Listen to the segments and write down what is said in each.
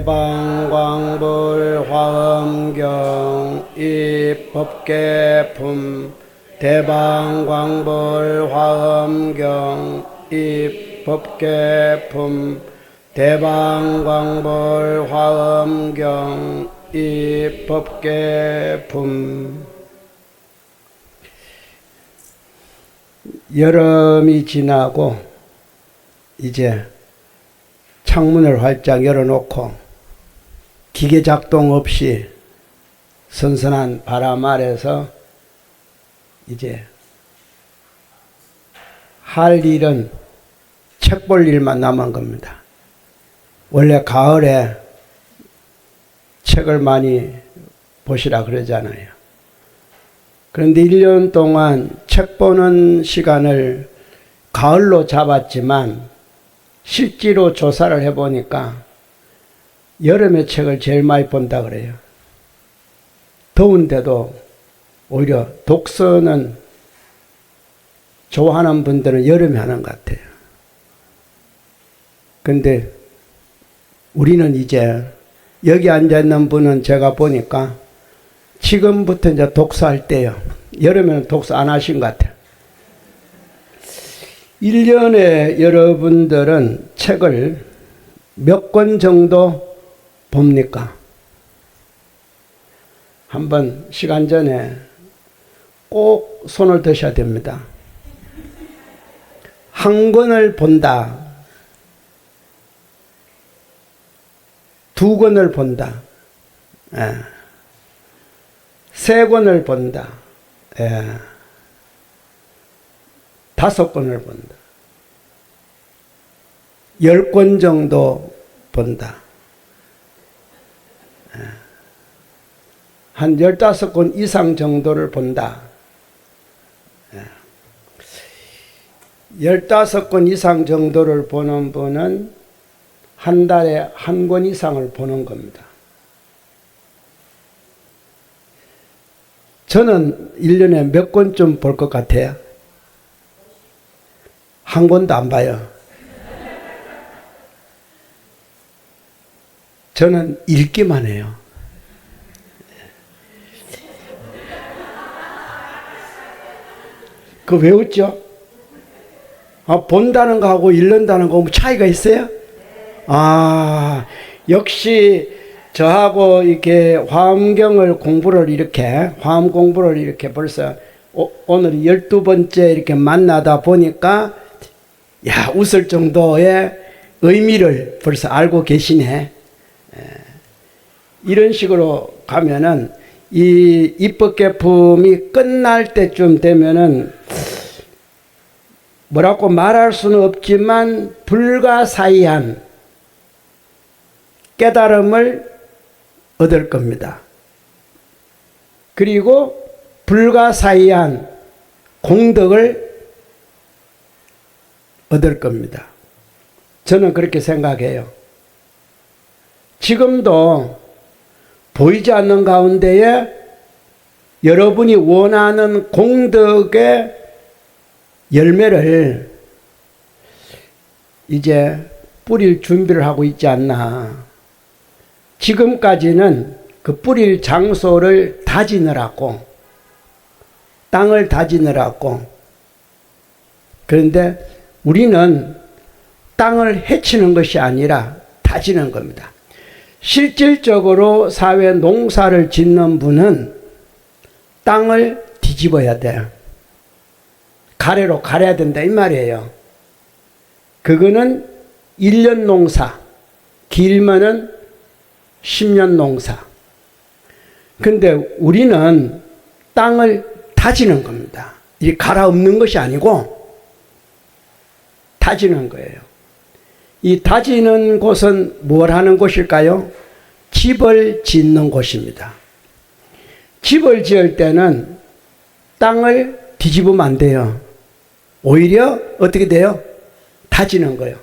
대방광불화엄경 입법계품 대방광불화엄경 입법계품 대방광불화엄경 입법계품. 여름이 지나고 이제 창문을 활짝 열어놓고 기계 작동 없이 선선한 바람 아래서 이제 할 일은 책 볼 일만 남은 겁니다. 원래 가을에 책을 많이 보시라 그러잖아요. 그런데 1년 동안 책 보는 시간을 가을로 잡았지만 실제로 조사를 해보니까 여름에 책을 제일 많이 본다 그래요. 더운데도 오히려 독서는 좋아하는 분들은 여름에 하는 것 같아요. 근데 우리는 이제 여기 앉아있는 분은 제가 보니까 지금부터 이제 독서할 때요. 여름에는 독서 안 하신 것 같아요. 1년에 여러분들은 책을 몇 권 정도 봅니까? 한번 시간 전에 꼭 손을 드셔야 됩니다. 한 권을 본다. 2권을 본다. 3권을 본다. 5권을 본다. 10권 정도 본다. 한 15권 이상 정도를 본다. 15권 이상 정도를 보는 분은 한 달에 1권 이상을 보는 겁니다. 저는 1년에 몇 권쯤 볼 것 같아요? 1권도 안 봐요. 저는 읽기만 해요. 왜 웃죠? 본다는 거하고 읽는다는 거 뭐 차이가 있어요? 역시 저하고 이렇게 화엄경을 공부를 이렇게, 화엄 공부를 이렇게 벌써 오늘 12번째 이렇게 만나다 보니까, 웃을 정도의 의미를 벌써 알고 계시네. 이런 식으로 가면은, 이 입법계품이 끝날 때쯤 되면은, 뭐라고 말할 수는 없지만, 불가사의한 깨달음을 얻을 겁니다. 그리고 불가사의한 공덕을 얻을 겁니다. 저는 그렇게 생각해요. 지금도 보이지 않는 가운데에 여러분이 원하는 공덕의 열매를 이제 뿌릴 준비를 하고 있지 않나. 지금까지는 그 뿌릴 장소를 다지느라고, 땅을 다지느라고. 그런데 우리는 땅을 해치는 것이 아니라 다지는 겁니다. 실질적으로 사회 농사를 짓는 분은 땅을 뒤집어야 돼요. 가래로 갈아야 된다 이 말이에요. 그거는 1년 농사, 길면은 10년 농사. 근데 우리는 땅을 다지는 겁니다. 이 갈아엎는 것이 아니고 다지는 거예요. 이 다지는 곳은 뭘 하는 곳일까요? 집을 짓는 곳입니다. 집을 지을 때는 땅을 뒤집으면 안 돼요. 오히려 어떻게 돼요? 다지는 거예요.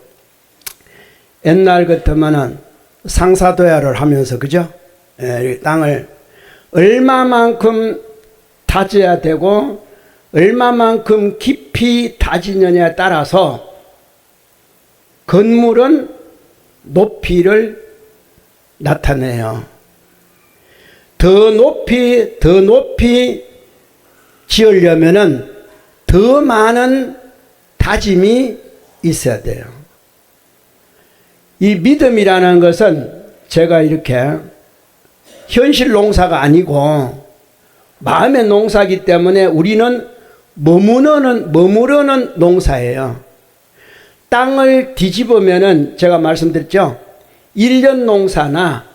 옛날 같으면은 상사도야를 하면서, 그죠? 땅을 얼마만큼 다져야 되고 얼마만큼 깊이 다지느냐에 따라서 건물은 높이를 나타내요. 더 높이 지으려면은 더 많은 다짐이 있어야 돼요. 이 믿음이라는 것은 제가 이렇게 현실 농사가 아니고 마음의 농사이기 때문에 우리는 머무르는 농사예요. 땅을 뒤집으면은 제가 말씀드렸죠. 1년 농사나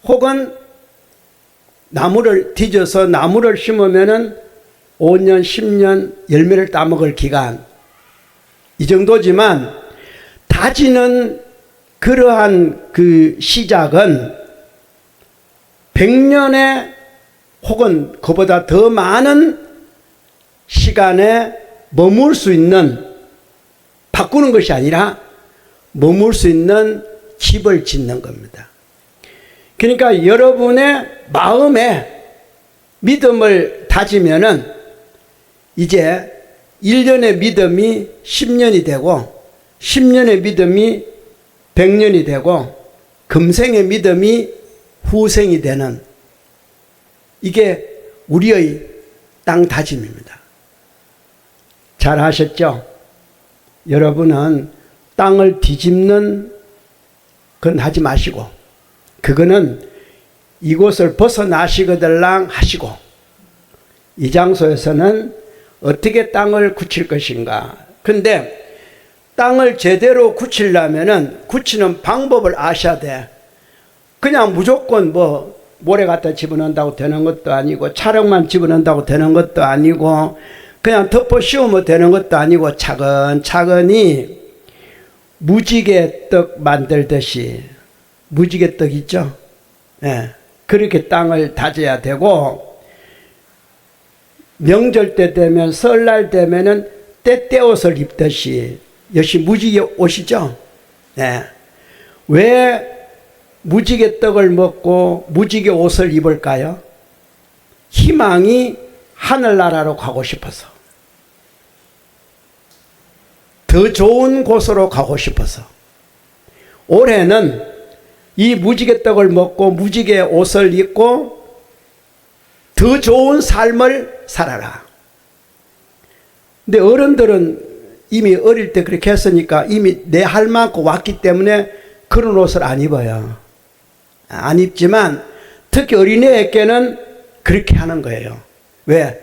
혹은 나무를 뒤져서 나무를 심으면은 5년, 10년 열매를 따먹을 기간. 이 정도지만 다지는 그러한 그 시작은 100년에 혹은 그보다 더 많은 시간에 머물 수 있는, 바꾸는 것이 아니라 머물 수 있는 집을 짓는 겁니다. 그러니까 여러분의 마음에 믿음을 다지면은 이제 1년의 믿음이 10년이 되고 10년의 믿음이 100년이 되고 금생의 믿음이 후생이 되는, 이게 우리의 땅 다짐입니다. 잘 아셨죠? 여러분은 땅을 뒤집는 건 하지 마시고, 그거는 이곳을 벗어나시거들랑 하시고, 이 장소에서는 어떻게 땅을 굳힐 것인가. 근데 땅을 제대로 굳히려면은 굳히는 방법을 아셔야 돼. 그냥 무조건 뭐 모래 갖다 집어넣는다고 되는 것도 아니고, 촬영만 집어넣는다고 되는 것도 아니고, 그냥 덮어 씌우면 되는 것도 아니고, 차근차근히 무지개 떡 만들듯이, 무지개 떡 있죠? 예, 그렇게 땅을 다져야 되고, 명절 때 되면, 설날 되면은 때때옷을 입듯이, 역시 무지개 옷이죠? 예. 왜 무지개 떡을 먹고 무지개 옷을 입을까요? 희망이 하늘나라로 가고 싶어서, 더 좋은 곳으로 가고 싶어서. 올해는 이 무지개 떡을 먹고 무지개 옷을 입고 더 좋은 삶을 살아라. 근데 어른들은 이미 어릴 때 그렇게 했으니까 이미 내 할 만큼 왔기 때문에 그런 옷을 안 입어요. 안 입지만 특히 어린애에게는 그렇게 하는 거예요. 왜?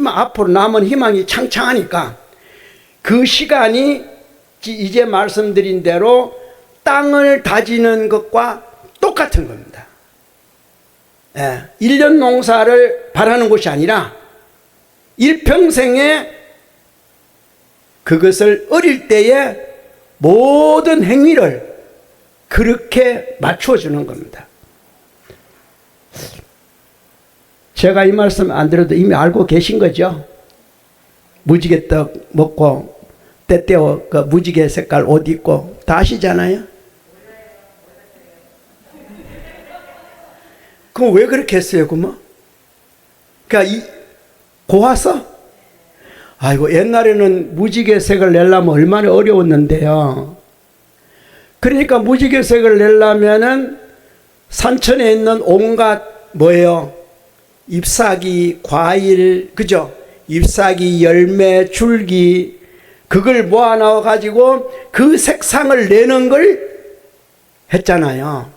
앞으로 남은 희망이 창창하니까 그 시간이 이제 말씀드린 대로 땅을 다지는 것과 똑같은 겁니다. 예, 1년 농사를 바라는 것이 아니라 일평생에 그것을 어릴 때의 모든 행위를 그렇게 맞추어 주는 겁니다. 제가 이 말씀 안 드려도 이미 알고 계신 거죠? 무지개떡 먹고 때때어 그 무지개 색깔 옷 입고 다 아시잖아요? 그럼 왜 그렇게 했어요, 그러면? 그러니까 고와서? 아이고, 옛날에는 무지개색을 내려면 얼마나 어려웠는데요. 그러니까 무지개색을 내려면은 산천에 있는 온갖 뭐예요? 잎사귀, 과일, 그죠? 잎사귀, 열매, 줄기, 그걸 모아 넣어 가지고 그 색상을 내는 걸 했잖아요.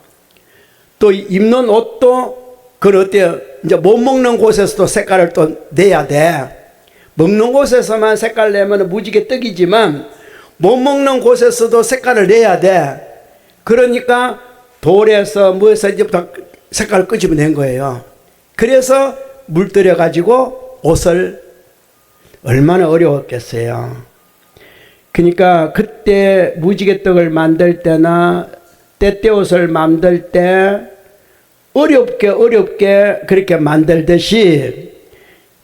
또 입는 옷도 그건 어때요? 이제 못 먹는 곳에서도 색깔을 또 내야 돼. 먹는 곳에서만 색깔 내면 무지개 떡이지만 못 먹는 곳에서도 색깔을 내야 돼. 그러니까 돌에서 뭐에서 이제부터 색깔을 끄집어낸 거예요. 그래서 물들여 가지고 옷을, 얼마나 어려웠겠어요. 그러니까 그때 무지개 떡을 만들 때나 때때옷을 만들 때 어렵게 그렇게 만들듯이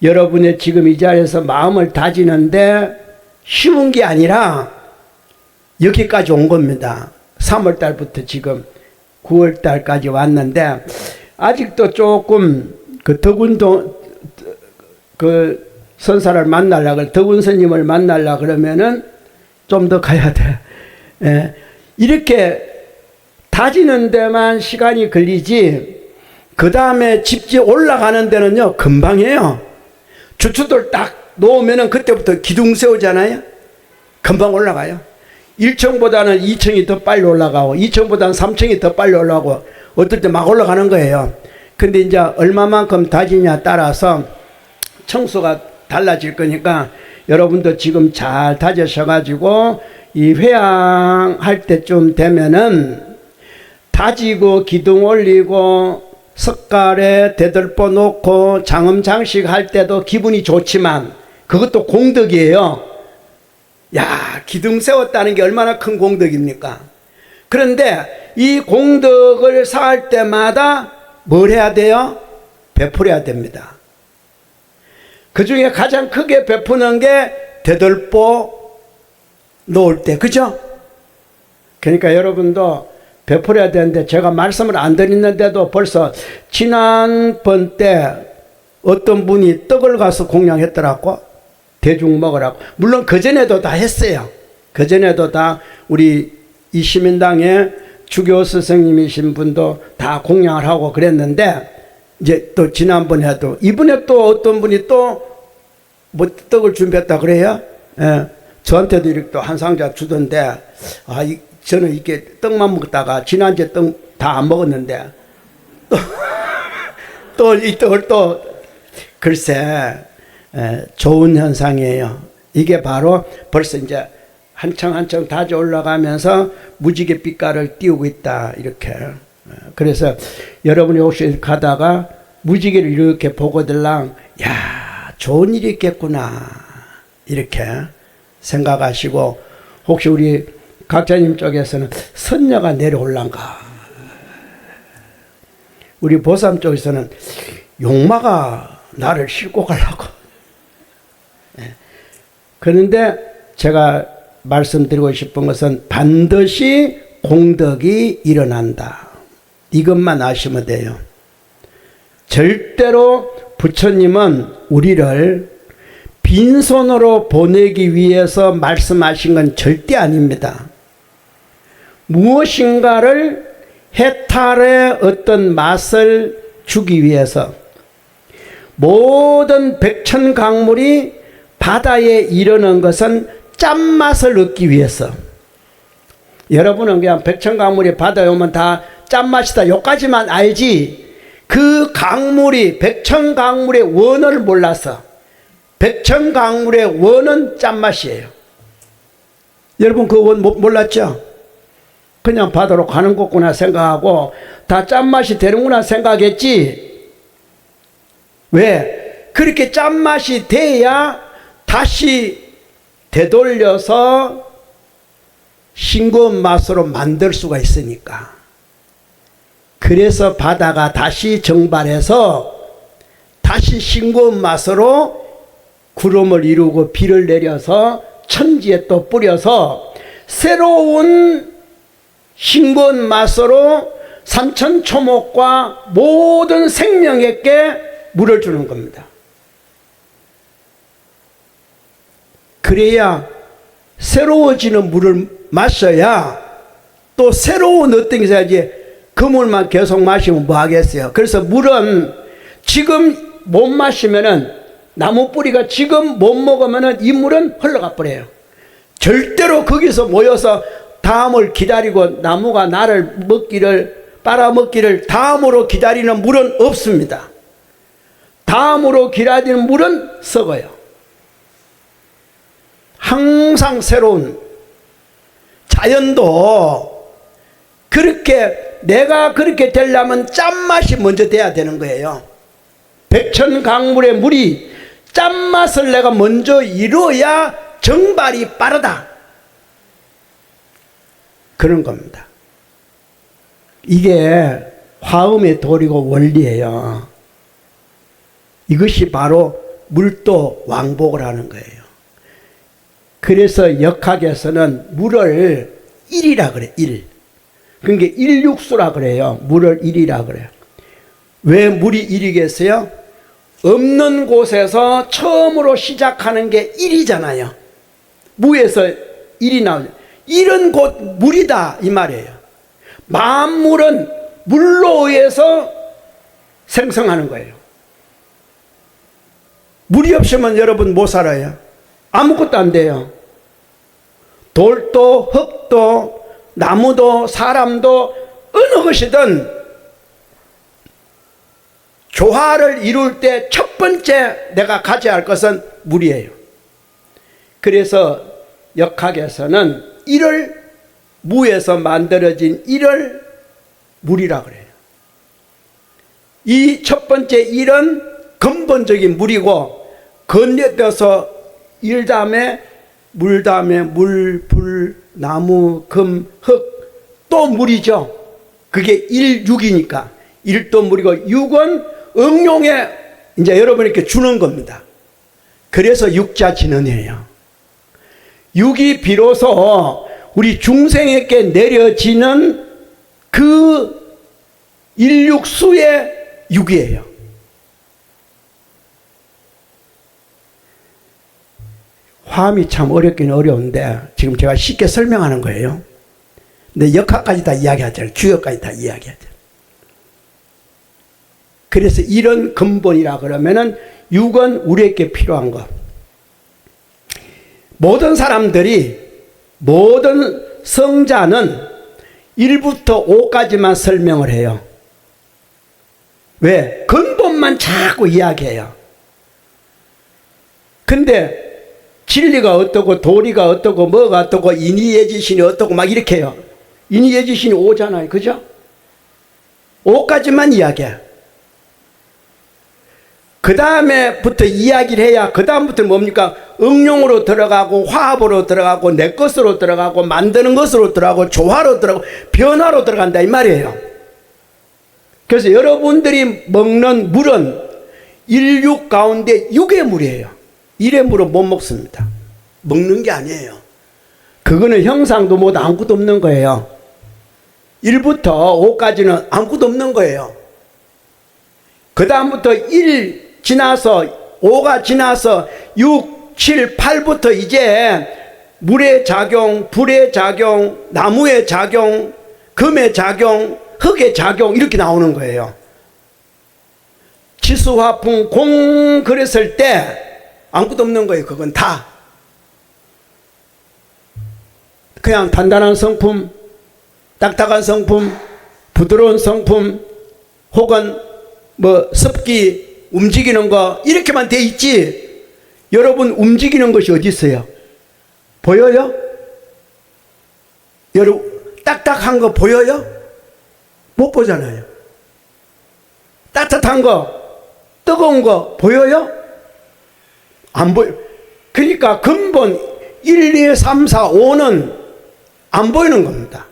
여러분의 지금 이 자리에서 마음을 다지는데 쉬운 게 아니라 여기까지 온 겁니다. 3월 달부터 지금 9월 달까지 왔는데 아직도 조금 그 덕운동 그 선사를 만나려고, 덕운 스님을 만나려고 그러면은 좀 더 가야 돼. 예. 이렇게 다지는 데만 시간이 걸리지 그 다음에 집지 올라가는 데는요 금방이에요. 주춧돌 딱 놓으면은 그때부터 기둥 세우잖아요. 금방 올라가요. 1층보다는 2층이 더 빨리 올라가고 2층보다는 3층이 더 빨리 올라가고 어떨 때 막 올라가는 거예요. 근데 이제 얼마만큼 다지냐 따라서 청소가 달라질 거니까 여러분도 지금 잘 다지셔가지고 이 회양할 때쯤 되면은 다지고 기둥 올리고 석가래 대들보 놓고 장엄장식 할 때도 기분이 좋지만 그것도 공덕이에요. 야, 기둥 세웠다는 게 얼마나 큰 공덕입니까? 그런데 이 공덕을 쌓을 때마다 뭘 해야 돼요? 베풀어야 됩니다. 그 중에 가장 크게 베푸는 게 대들보 놓을 때, 그죠? 그러니까 여러분도 베풀어야 되는데 제가 말씀을 안 드리는데도 벌써 지난번 때 어떤 분이 떡을 가서 공양했더라고. 대중 먹으라고. 물론 그전에도 다 했어요. 그전에도 다 우리 이 시민당의 주교 스승님이신 분도 다 공양을 하고 그랬는데 이제 또 지난번에도 이번에 또 어떤 분이 또 뭐 떡을 준비했다 그래요. 예. 저한테도 이렇게 또 한 상자 주던데 저는 이렇게 떡만 먹다가 지난주에 떡 다 안 먹었는데 또 이 떡을 또 글쎄 좋은 현상이에요. 이게 바로 벌써 이제 한층 다져 올라가면서 무지개 빛깔을 띄우고 있다 이렇게. 그래서 여러분이 혹시 가다가 무지개를 이렇게 보고들랑 야 좋은 일이 있겠구나 이렇게 생각하시고 혹시 우리 각자님 쪽에서는 선녀가 내려올란가 우리 보쌈 쪽에서는 용마가 나를 싣고 가려고. 그런데 제가 말씀드리고 싶은 것은 반드시 공덕이 일어난다. 이것만 아시면 돼요. 절대로 부처님은 우리를 빈손으로 보내기 위해서 말씀하신 건 절대 아닙니다. 무엇인가를 해탈의 어떤 맛을 주기 위해서 모든 백천강물이 바다에 이르는 것은 짠맛을 얻기 위해서. 여러분은 그냥 백천강물이 바다에 오면 다 짠맛이다 요까지만 알지 그 강물이 백천강물의 원어를 몰라서 백천강물의 원은 짠맛이에요. 여러분 그 원 몰랐죠? 그냥 바다로 가는 거구나 생각하고 다 짠맛이 되는구나 생각했지. 왜? 그렇게 짠맛이 돼야 다시 되돌려서 싱거운 맛으로 만들 수가 있으니까. 그래서 바다가 다시 정발해서 다시 싱거운 맛으로 구름을 이루고 비를 내려서 천지에 또 뿌려서 새로운 싱거운 맛으로 산천초목과 모든 생명에게 물을 주는 겁니다. 그래야 새로워지는 물을 마셔야 또 새로운 어떤 게 있어야지 그 물만 계속 마시면 뭐 하겠어요. 그래서 물은 지금 못 마시면은 나무 뿌리가 지금 못 먹으면은 이 물은 흘러가 버려요. 절대로 거기서 모여서 다음을 기다리고 나무가 나를 먹기를 빨아먹기를 다음으로 기다리는 물은 없습니다. 다음으로 기다리는 물은 썩어요. 항상 새로운 자연도 그렇게 내가 그렇게 되려면 짠맛이 먼저 돼야 되는 거예요. 백천강물의 물이 짠맛을 내가 먼저 이뤄야 정발이 빠르다. 그런 겁니다. 이게 화음의 도리고 원리예요. 이것이 바로 물도 왕복을 하는 거예요. 그래서 역학에서는 물을 일이라 그래. 일. 그러니까 일육수라 그래요. 물을 일이라 그래요. 왜 물이 일이겠어요? 없는 곳에서 처음으로 시작하는 게 일이잖아요. 무에서 일이 나오죠. 일은 곧 물이다 이 말이에요. 만물은 물로 의해서 생성하는 거예요. 물이 없으면 여러분 못 살아요. 아무것도 안 돼요. 돌도 흙도 나무도 사람도 어느 것이든 조화를 이룰 때 첫 번째 내가 가져야 할 것은 물이에요. 그래서 역학에서는 이를 무에서 만들어진 이를 물이라 그래요. 이 첫 번째 일은 근본적인 물이고, 건너뛰어서 일 다음에 물 다음에 물, 불, 나무, 금, 흙, 또 물이죠. 그게 일육이니까. 일도 물이고, 육은 응용에 이제 여러분에게 주는 겁니다. 그래서 육자진언이에요. 육이 비로소 우리 중생에게 내려지는 그 일육수의 육이에요. 화음이 참 어렵긴 어려운데 지금 제가 쉽게 설명하는 거예요. 근데 역학까지 다 이야기하잖아요. 주역까지 다 이야기하잖아요. 그래서 이런 근본이라 그러면은 육은 우리에게 필요한 것. 모든 사람들이, 모든 성자는 1부터 5까지만 설명을 해요. 왜? 근본만 자꾸 이야기해요. 근데 진리가 어떻고 도리가 어떻고 뭐가 어떻고 인의예지신이 어떻고 막 이렇게 해요. 인의예지신이 5잖아요. 그죠? 5까지만 이야기해. 그 다음에부터 이야기를 해야 그 다음부터 뭡니까? 응용으로 들어가고 화합으로 들어가고 내 것으로 들어가고 만드는 것으로 들어가고 조화로 들어가고 변화로 들어간다 이 말이에요. 그래서 여러분들이 먹는 물은 일육 가운데 육의 물이에요. 일의 물은 못 먹습니다. 먹는 게 아니에요. 그거는 형상도 못 아무것도 없는 거예요. 1부터 5까지는 아무것도 없는 거예요. 그 다음부터 1 지나서 5가 지나서 6, 7, 8부터 이제 물의 작용, 불의 작용, 나무의 작용, 금의 작용, 흙의 작용 이렇게 나오는 거예요. 지수화풍 공 그랬을 때 아무것도 없는 거예요. 그건 다 그냥 단단한 성품, 딱딱한 성품, 부드러운 성품, 혹은 뭐 습기 움직이는 거 이렇게만 돼 있지. 여러분 움직이는 것이 어디 있어요? 보여요? 여러분 딱딱한 거 보여요? 못 보잖아요. 따뜻한 거, 뜨거운 거 보여요? 안 보여. 그러니까 근본 1, 2, 3, 4, 5는 안 보이는 겁니다.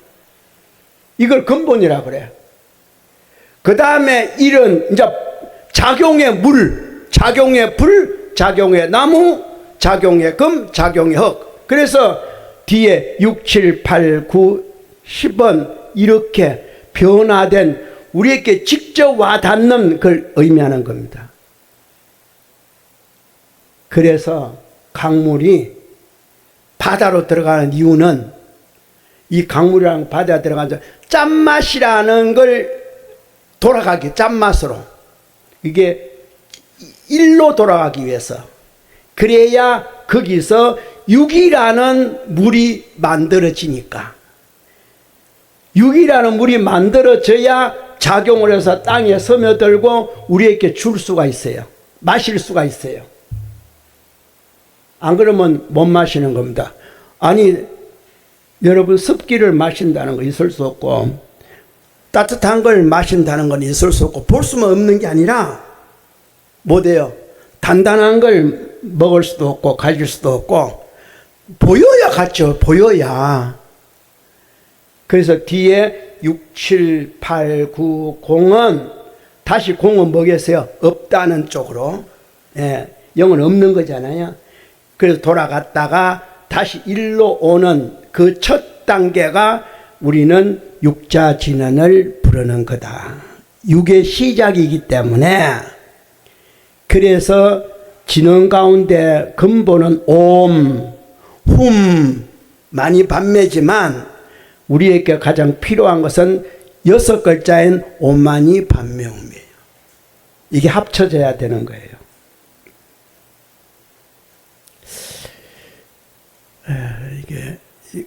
이걸 근본이라 그래. 그 다음에 1은 이제 작용의 물, 작용의 불, 작용의 나무, 작용의 금, 작용의 흙. 그래서 뒤에 6, 7, 8, 9, 10은 이렇게 변화된 우리에게 직접 와닿는 걸 의미하는 겁니다. 그래서 강물이 바다로 들어가는 이유는 이 강물이랑 바다에 들어가서 짠맛이라는 걸 돌아가기, 짠맛으로. 이게 일로 돌아가기 위해서. 그래야 거기서 육이라는 물이 만들어지니까. 육이라는 물이 만들어져야 작용을 해서 땅에 스며들고 우리에게 줄 수가 있어요. 마실 수가 있어요. 안 그러면 못 마시는 겁니다. 아니, 여러분 습기를 마신다는 건 있을 수 없고 따뜻한 걸 마신다는 건 있을 수 없고 볼 수만 없는 게 아니라 뭐돼요? 단단한 걸 먹을 수도 없고 가질 수도 없고 보여야 같죠. 보여야. 그래서 뒤에 6, 7, 8, 9, 0은 다시 0은 뭐겠어요? 없다는 쪽으로. 예, 0은 없는 거잖아요. 그래서 돌아갔다가 다시 1로 오는 그 첫 단계가 우리는 육자진언을 부르는 거다. 육의 시작이기 때문에 그래서 진언 가운데 근본은 옴, 훔 많이 반매지만 우리에게 가장 필요한 것은 6글자인 오만이 반매움이에요. 이게 합쳐져야 되는 거예요. 이게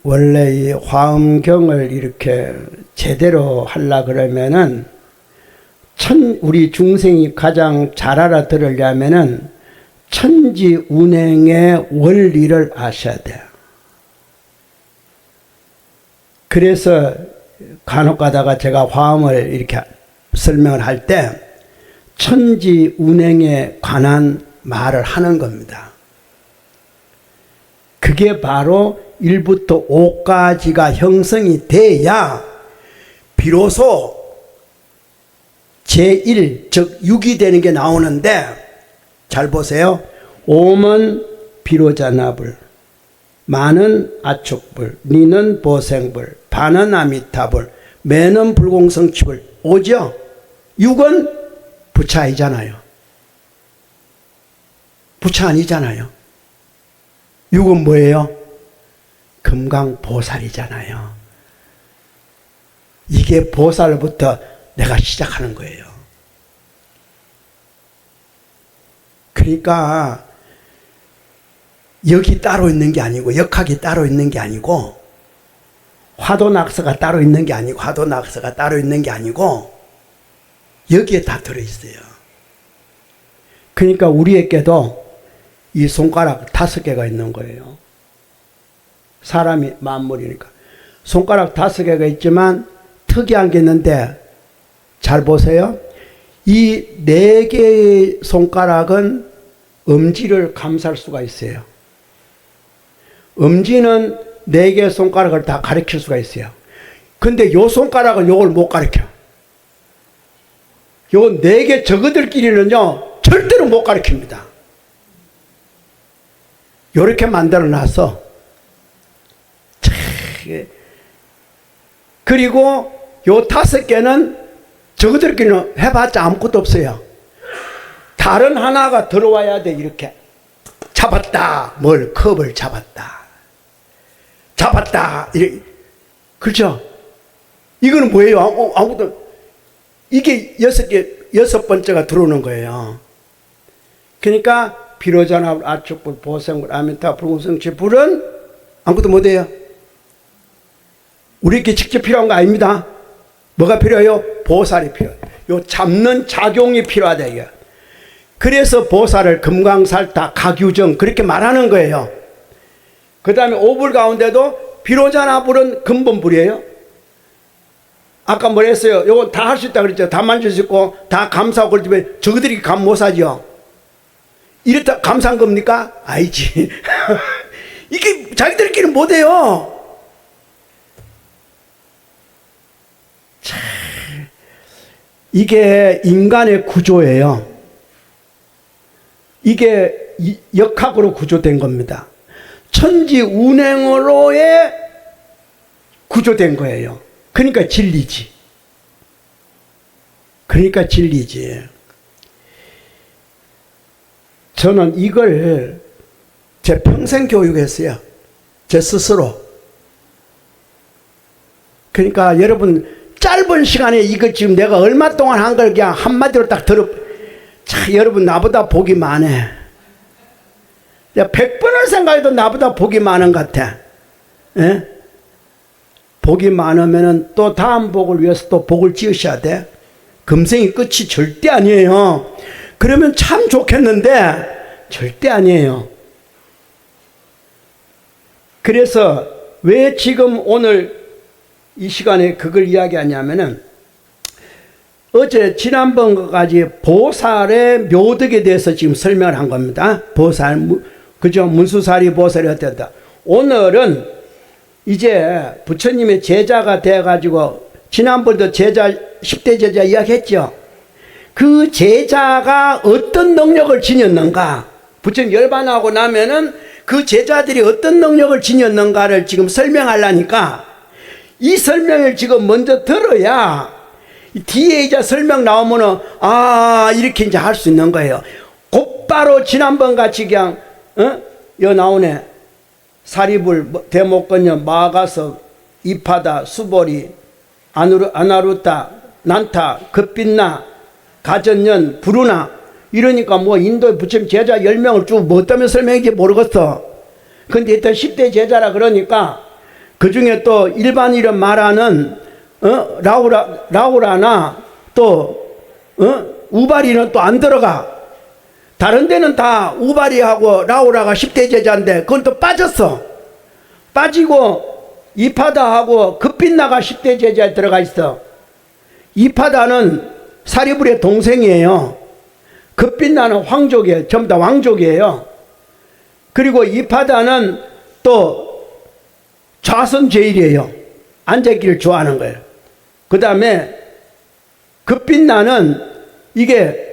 원래 이 화엄경을 이렇게 제대로 하려 그러면은 우리 중생이 가장 잘 알아들으려면은 천지운행의 원리를 아셔야 돼요. 그래서 간혹 가다가 제가 화엄을 이렇게 설명을 할 때 천지운행에 관한 말을 하는 겁니다. 그게 바로 1부터 5까지가 형성이 돼야 비로소 제1, 즉 6이 되는 게 나오는데, 잘 보세요. 옴은 비로자나불, 마는 아축불, 니는 보생불, 바는 아미타불, 매는 불공성치불. 오죠? 6은 부처이잖아요. 부처 아니잖아요. 6은 뭐예요? 금강보살이잖아요. 이게 보살부터 내가 시작하는 거예요. 그러니까 역이 따로 있는 게 아니고, 역학이 따로 있는 게 아니고, 화도낙서가 따로 있는 게 아니고, 화도낙서가 따로 있는 게 아니고, 여기에 다 들어있어요. 그러니까 우리에게도 이 손가락 5개가 있는 거예요. 사람이 만물이니까. 손가락 5개가 있지만 특이한 게 있는데, 잘 보세요. 이 4개의 손가락은 엄지를 감쌀 수가 있어요. 엄지는 4개의 손가락을 다 가리킬 수가 있어요. 근데 요 손가락은 요걸 못 가리켜. 요 4개 저거들끼리는요, 절대로 못 가리킵니다. 요렇게 만들어 놔서. 그리고 요 5개는 저거들끼리는 해봤자 아무것도 없어요. 다른 하나가 들어와야 돼. 이렇게 잡았다, 뭘 컵을 잡았다, 잡았다, 이렇게. 그렇죠? 이거는 뭐예요? 아무것도. 이게 6번째가 들어오는 거예요. 그러니까 비로자나불, 아축불, 보생불, 아미타, 불공성치불은 아무것도 못해요. 우리에게 직접 필요한 거 아닙니다. 뭐가 필요해요? 보살이 필요해요. 요 잡는 작용이 필요하다 이게. 그래서 보살을 금강살타, 가규정 그렇게 말하는 거예요. 그 다음에 5불 가운데도 비로자나불은 근본불이에요. 아까 뭐 했어요? 요거 다 할 수 있다 그랬죠. 다 만질 수 있고 다 감사하고 그러지만 저들이 감 못 사죠. 이렇다 감사한 겁니까? 아니지. 이게 자기들끼리 못해요. 이게 인간의 구조예요. 이게 역학으로 구조된 겁니다. 천지운행으로의 구조된 거예요. 그러니까 진리지. 그러니까 진리지. 저는 이걸 제 평생 교육했어요. 제 스스로. 그러니까 여러분 짧은 시간에 이거 지금 내가 얼마 동안 한 걸 그냥 한마디로 딱 참 여러분 나보다 복이 많네. 내가 100번을 생각해도 나보다 복이 많은 것 같아. 예? 복이 많으면은 또 다음 복을 위해서 또 복을 지으셔야 돼. 금생이 끝이 절대 아니에요. 그러면 참 좋겠는데 절대 아니에요. 그래서 왜 지금 오늘 이 시간에 그걸 이야기하냐면은 어제 지난번까지 보살의 묘덕에 대해서 지금 설명을 한 겁니다. 보살, 그죠? 문수사리 보살이 어땠다. 오늘은 이제 부처님의 제자가 돼가지고 지난번도 제자 10대 제자 이야기했죠. 그 제자가 어떤 능력을 지녔는가, 부처님 열반하고 나면은 그 제자들이 어떤 능력을 지녔는가를 지금 설명하려니까 이 설명을 지금 먼저 들어야 뒤에 이제 설명 나오면은 이렇게 이제 할 수 있는 거예요. 곧바로 지난번 같이 그냥 여 나오네. 사리불, 대목건녀, 마가서, 이파다, 수보리, 아나루타, 난타, 급빛나, 가전년, 부르나. 이러니까 뭐 인도에 부처님 제자 10명을 쭉 뭐 때문에 설명인지 모르겠어. 근데 일단 10대 제자라 그러니까 그 중에 또 일반 이름 말하는 라우라나 또 우바리는 또 안 들어가. 다른 데는 다 우바리하고 라우라가 10대 제자인데 그건 또 빠졌어. 빠지고 이파다하고 급빛나가 10대 제자에 들어가 있어. 이파다는 사리불의 동생이에요. 급빛나는 황족이에요. 전부 다 왕족이에요. 그리고 이파다는 또 좌선 제일이에요. 앉아있기를 좋아하는 거예요. 그 다음에 급빛나는 이게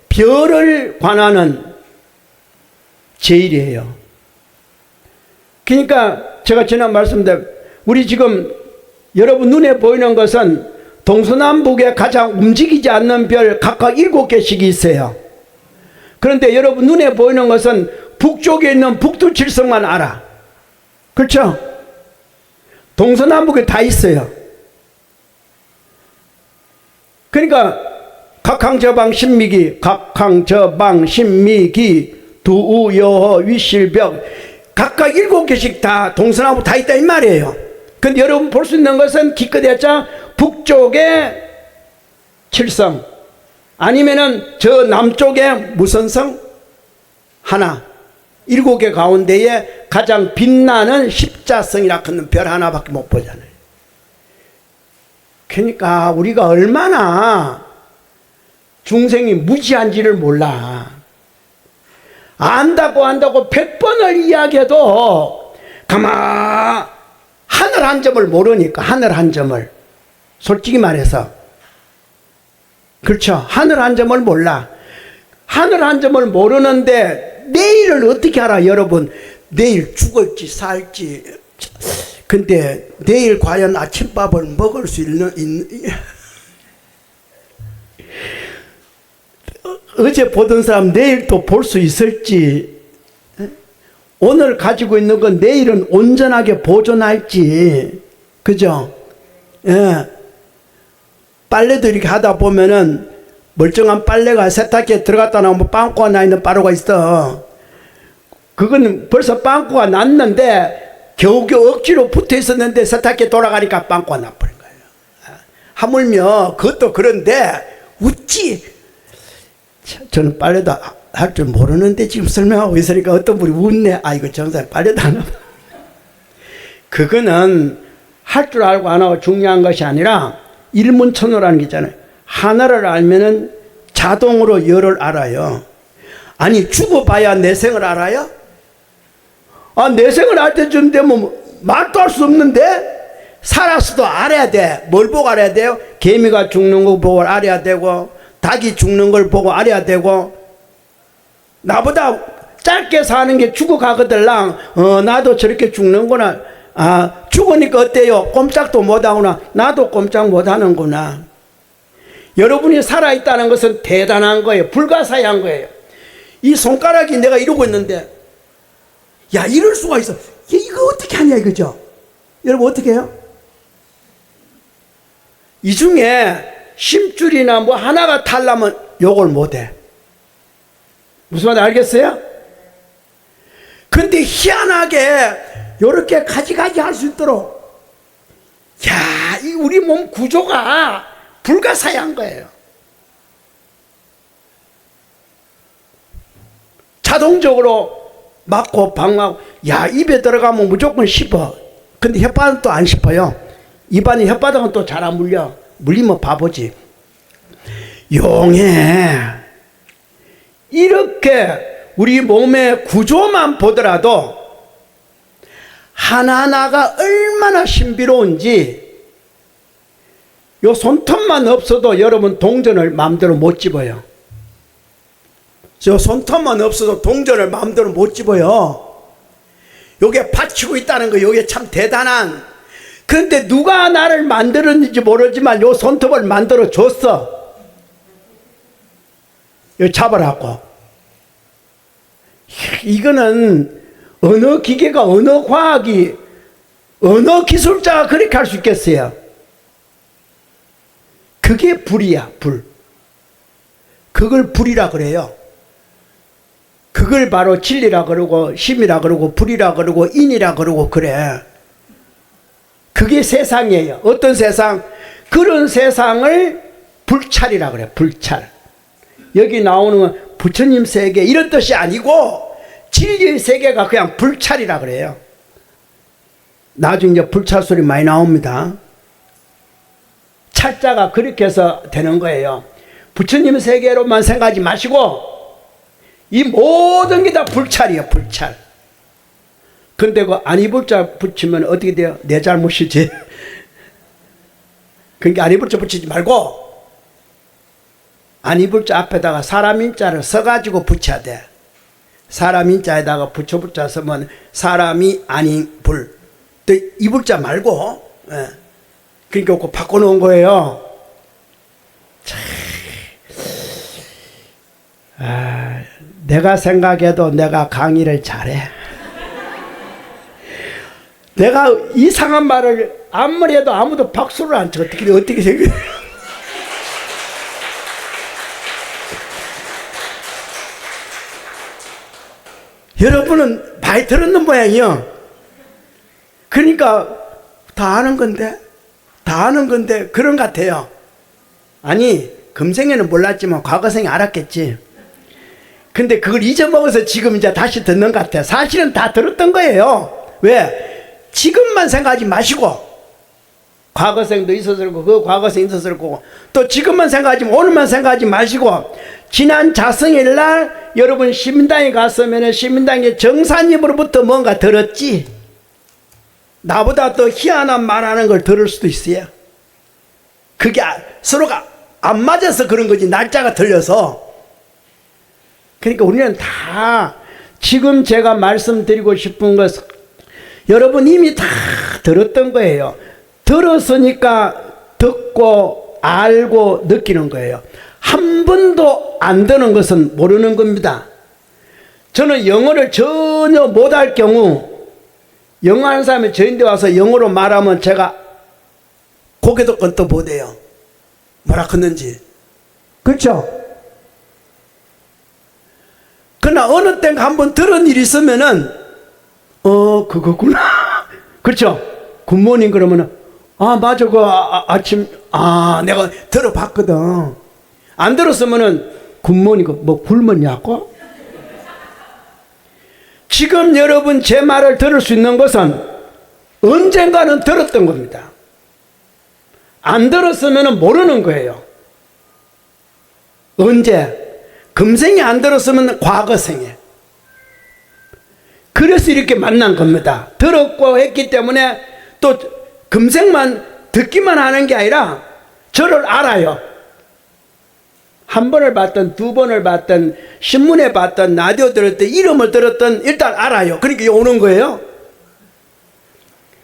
별을 관하는 제일이에요. 그러니까 제가 지난 말씀대로 우리 지금 여러분 눈에 보이는 것은 동서남북에 가장 움직이지 않는 별 각각 7개씩이 있어요. 그런데 여러분 눈에 보이는 것은 북쪽에 있는 북두칠성만 알아. 그렇죠? 동서남북에 다 있어요. 그러니까 각항저방 신미기, 각항저방 신미기, 두우여허 위실벽 각각 7개씩 다 동서남북 다 있다 이 말이에요. 근데 여러분 볼 수 있는 것은 기껏해야 북쪽에 칠성 아니면은 저 남쪽에 무슨 성? 하나. 7개 가운데에 가장 빛나는 십자성이라 하는 별 하나밖에 못 보잖아요. 그러니까 우리가 얼마나 중생이 무지한지를 몰라. 안다고 100번을 이야기해도 가만 하늘 한 점을 모르니까 하늘 한 점을 솔직히 말해서 그렇죠. 하늘 한 점을 몰라. 하늘 한 점을 모르는데 내일을 어떻게 알아 여러분. 내일 죽을지 살지. 근데 내일 과연 아침밥을 먹을 수 있는 어제 보던 사람 내일 또 볼 수 있을지, 오늘 가지고 있는 건 내일은 온전하게 보존할지, 그죠? 예. 빨래도 이렇게 하다 보면은 멀쩡한 빨래가 세탁기에 들어갔다 나오면 빵꾸가 나 있는 빠루가 있어. 그건 벌써 빵꾸가 났는데 겨우겨우 억지로 붙어 있었는데 세탁기에 돌아가니까 빵꾸가 나버린 거예요. 하물며 그것도 그런데 웃지. 저는 빨래도 할 줄 모르는데 지금 설명하고 있으니까 어떤 분이 웃네. 아 이거 정말 빨래도 안 하나. 그거는 할 줄 알고 안 하고 중요한 것이 아니라 일문천호라는 게 있잖아요. 하나를 알면은 자동으로 열을 알아요. 아니 죽어봐야 내생을 알아요? 아 내생을 알 때쯤 되면 말도 할 수 없는데 살았어도 알아야 돼. 뭘 보고 알아야 돼요? 개미가 죽는 거 보고 알아야 되고 닭이 죽는 걸 보고 알아야 되고 나보다 짧게 사는 게 죽어가거들랑 나도 저렇게 죽는구나. 아 죽으니까 어때요? 꼼짝도 못하구나. 나도 꼼짝 못하는구나. 여러분이 살아있다는 것은 대단한 거예요. 불가사의한 거예요. 이 손가락이 내가 이러고 있는데 야 이럴 수가 있어. 이거 어떻게 하냐 이거죠. 여러분 어떻게 해요? 이 중에 심줄이나 뭐 하나가 탈라면 요걸 못해. 무슨 말인지 알겠어요? 근데 희한하게 요렇게 가지가지 할 수 있도록 야, 이 우리 몸 구조가 불가사의한 거예요. 자동적으로 맞고 방하고 야 입에 들어가면 무조건 씹어. 근데 혓바닥은 또 안 씹어요. 입안에 혓바닥은 또 잘 안 물려. 물리면 바보지. 용해. 이렇게 우리 몸의 구조만 보더라도 하나하나가 얼마나 신비로운지 요 손톱만 없어도 여러분 동전을 마음대로 못 집어요. 저 손톱만 없어도 동전을 마음대로 못 집어요. 요게 받치고 있다는 거 요게 참 대단한. 그런데 누가 나를 만들었는지 모르지만 요 손톱을 만들어 줬어. 요 잡으라고. 이거는 어느 기계가 어느 과학이 어느 기술자가 그렇게 할 수 있겠어요? 그게 불이야, 불. 그걸 불이라 그래요. 그걸 바로 진리라 그러고 심이라 그러고 불이라 그러고 인이라 그러고 그래. 그게 세상이에요. 어떤 세상? 그런 세상을 불찰이라 그래. 불찰. 여기 나오는 부처님 세계 이런 뜻이 아니고 진리의 세계가 그냥 불찰이라 그래요. 나중에 이제 불찰 소리 많이 나옵니다. 찰자가 그렇게 해서 되는 거예요. 부처님 세계로만 생각하지 마시고 이 모든 게 다 불찰이에요. 불찰. 근데 그 아니불자 붙이면 어떻게 돼요? 내 잘못이지. 그러니까 아니불자 붙이지 말고 아니불자 앞에다가 사람인자를 써가지고 붙여야 돼. 사람인자에다가 부처불자 쓰면 사람이 아닌 불. 또 이불자 말고, 예. 그러니까 그거 바꿔놓은 거예요. 참. 내가 생각해도 내가 강의를 잘해. 내가 이상한 말을 아무리 해도 아무도 박수를 안 쳐. 어떻게 생각해? 여러분은 많이 들었는 모양이요. 그러니까 다 아는 건데 그런 것 같아요. 아니 금생에는 몰랐지만 과거생에 알았겠지. 근데 그걸 잊어먹어서 지금 이제 다시 듣는 것 같아요. 사실은 다 들었던 거예요. 왜? 지금만 생각하지 마시고 과거생도 있었을 거고 그 과거생 있었을 거고 또 지금만 생각하지 오늘만 생각하지 마시고 지난 자성일 날 여러분 시민당에 갔으면 시민당의 정사님으로부터 뭔가 들었지. 나보다 더 희한한 말하는 걸 들을 수도 있어요. 그게 서로가 안 맞아서 그런 거지 날짜가 틀려서. 그러니까 우리는 다 지금 제가 말씀드리고 싶은 것은 여러분 이미 다 들었던 거예요. 들었으니까 듣고 알고 느끼는 거예요. 한 번도 안 듣는 것은 모르는 겁니다. 저는 영어를 전혀 못할 경우 영어 하는 사람이 저인데 와서 영어로 말하면 제가 고개도 끄덕 못해요. 뭐라 그랬는지. 그렇죠? 그러나 어느 땐가 한번 들은 일이 있으면은 그거구나. 그렇죠? 굿모닝 그러면은 맞아 아침 내가 들어봤거든. 안 들었으면은 굿모닝 뭐 굶었냐고? 지금 여러분 제 말을 들을 수 있는 것은 언젠가는 들었던 겁니다. 안 들었으면 모르는 거예요. 언제? 금생에 안 들었으면 과거생에. 그래서 이렇게 만난 겁니다. 들었고 했기 때문에 또 금생만 듣기만 하는 게 아니라 저를 알아요. 한 번을 봤던 두 번을 봤던 신문에 봤던 라디오 들었던 이름을 들었던 일단 알아요. 그러니까 오는 거예요.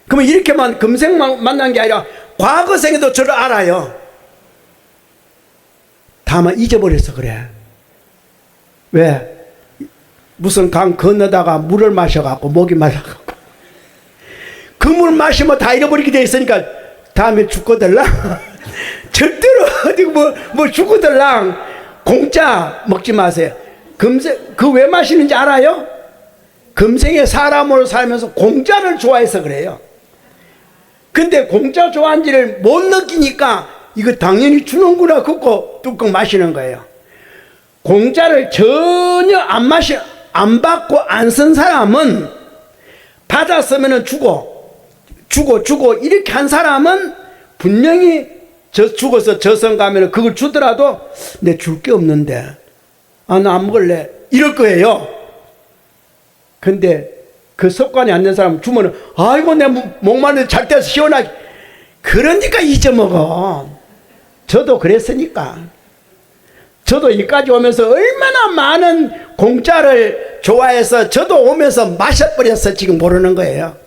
그러면 이렇게만 금생만 만난 게 아니라 과거생에도 저를 알아요. 다만 잊어버려서 그래. 왜? 무슨 강 건너다가 물을 마셔갖고 목이 말라갖고 그 물 마시면 다 잃어버리게 돼 있으니까 다음에 죽거들랑 절대로 어디 뭐 죽거들랑 공짜 먹지 마세요. 금생 그 왜 마시는지 알아요? 금생에 사람으로 살면서 공짜를 좋아해서 그래요. 근데 공짜 좋아한지를 못 느끼니까 이거 당연히 주는구나 그거 뚜껑 마시는 거예요. 공짜를 전혀 안 받고 안 쓴 사람은 받았으면 주고 이렇게 한 사람은 분명히 죽어서 저승 가면 그걸 주더라도 내 줄 게 없는데 나 안 먹을래 이럴 거예요. 근데 그 습관이 안 된 사람은 주면은 아이고 내 목마른데 잘 때서 시원하게 그러니까 잊어먹어. 저도 그랬으니까. 저도 여기까지 오면서 얼마나 많은 공짜를 좋아해서 저도 오면서 마셔버려서 지금 모르는 거예요.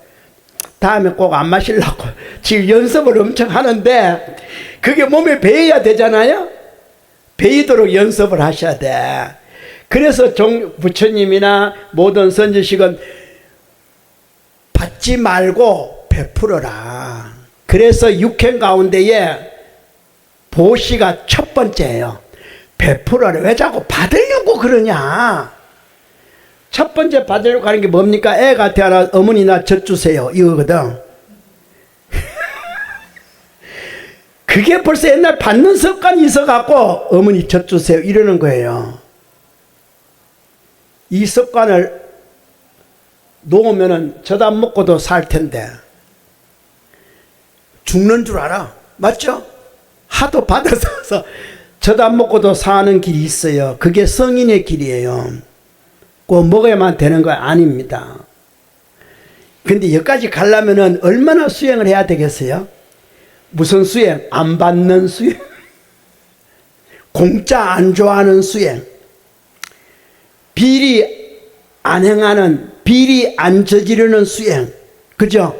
다음에 꼭 안 마시려고 지금 연습을 엄청 하는데 그게 몸에 배어야 되잖아요. 배이도록 연습을 하셔야 돼. 그래서 부처님이나 모든 선지식은 받지 말고 베풀어라. 그래서 육행 가운데에 보시가 첫 번째예요. 베풀어라. 왜 자꾸 받으려고 그러냐? 첫 번째 받으려고 하는 게 뭡니까? 애가 태어나 어머니나 젖 주세요. 이거거든. 그게 벌써 옛날 받는 습관이 있어갖고 어머니 젖 주세요. 이러는 거예요. 이 습관을 놓으면은 젖 안 먹고도 살 텐데 죽는 줄 알아. 맞죠? 하도 받아서 젖 안 먹고도 사는 길이 있어요. 그게 성인의 길이에요. 꼭 먹어야만 되는 거 아닙니다. 근데 여기까지 가려면은 얼마나 수행을 해야 되겠어요? 무슨 수행? 안 받는 수행. 공짜 안 좋아하는 수행. 비리 안 행하는, 비리 안 저지르는 수행. 그죠?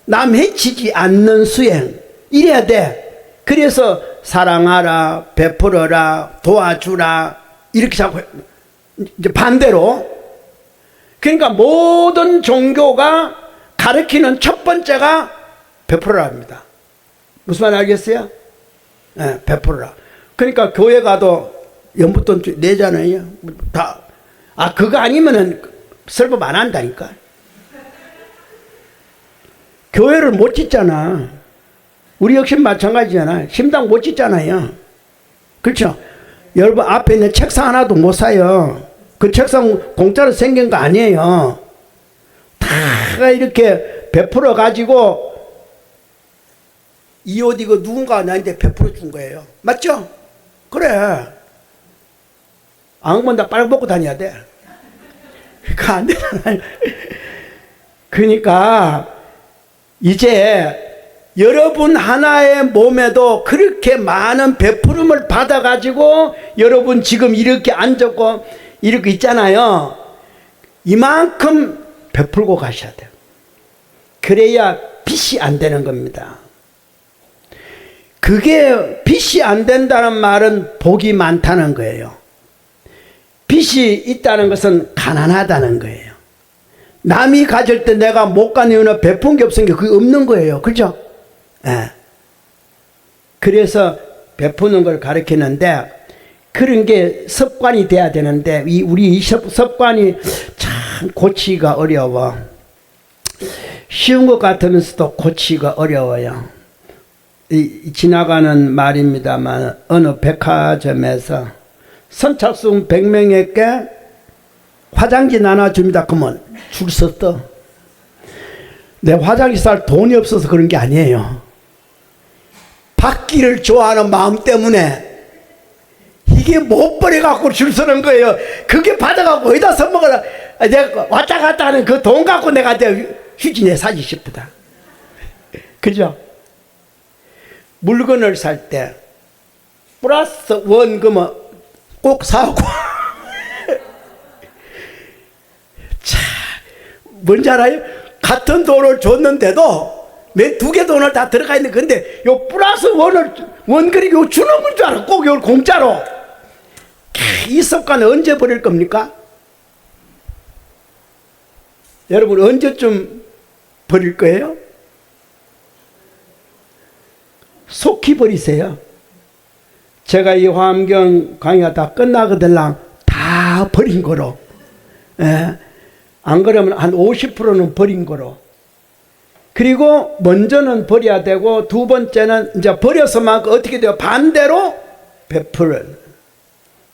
남 해치지 않는 수행. 이래야 돼. 그래서 사랑하라, 베풀어라, 도와주라. 이렇게 자꾸 이제 반대로. 그러니까 모든 종교가 가르치는 첫 번째가 베풀어라입니다. 무슨 말 알겠어요? 네, 베풀어라. 그러니까 교회 가도 연부돈 내잖아요. 다. 그거 아니면은 설법 안 한다니까. 교회를 못 짓잖아. 우리 역시 마찬가지잖아. 심당 못 짓잖아요. 그렇죠? 여러분 앞에 있는 책상 하나도 못 사요. 그 책상 공짜로 생긴 거 아니에요. 다 이렇게 베풀어 가지고 이 옷 이거 누군가 나한테 베풀어 준 거예요. 맞죠? 그래. 안 그러면 다 빨고 먹고 다녀야 돼. 그러니까 안 되잖아요. 그러니까 이제 여러분 하나의 몸에도 그렇게 많은 베푸름을 받아가지고 여러분 지금 이렇게 앉았고 이렇게 있잖아요. 이만큼 베풀고 가셔야 돼요. 그래야 빚이 안 되는 겁니다. 그게 빚이 안 된다는 말은 복이 많다는 거예요. 빚이 있다는 것은 가난하다는 거예요. 남이 가질 때 내가 못 가는 이유는 베푼 게 없으니까 그게 없는 거예요. 그죠? 예. 그래서 베푸는 걸 가르치는데 그런 게 습관이 돼야 되는데 우리 이 습관이 참 고치기가 어려워. 쉬운 것 같으면서도 고치기가 어려워요. 지나가는 말입니다만 어느 백화점에서 선착순 100명에게 화장지 나눠줍니다. 그러면 줄 섰어. 내 화장지 살 돈이 없어서 그런 게 아니에요. 받기를 좋아하는 마음 때문에 이게 못 버려갖고 줄 서는 거예요. 그게 받아갖고 어디다 써먹으라. 내가 왔다 갔다 하는 그 돈 갖고 내가 휴지 내 사지 싶다. 그죠? 물건을 살 때 플러스 원금은 꼭 사고 자, 뭔지 알아요? 같은 돈을 줬는데도 내 두 개 돈을 다 들어가 있는 건데 요 플러스 원금이 요 주는 건 줄 알아. 꼭 이걸 공짜로. 이 습관 언제 버릴 겁니까? 여러분 언제쯤 버릴 거예요? 속히 버리세요. 제가 이 화엄경 강의가 다 끝나거들랑 다 버린 거로. 예. 안 그러면 한 50%는 버린 거로. 그리고 먼저는 버려야 되고 두 번째는 이제 버려서만 어떻게 돼요? 반대로 베풀은.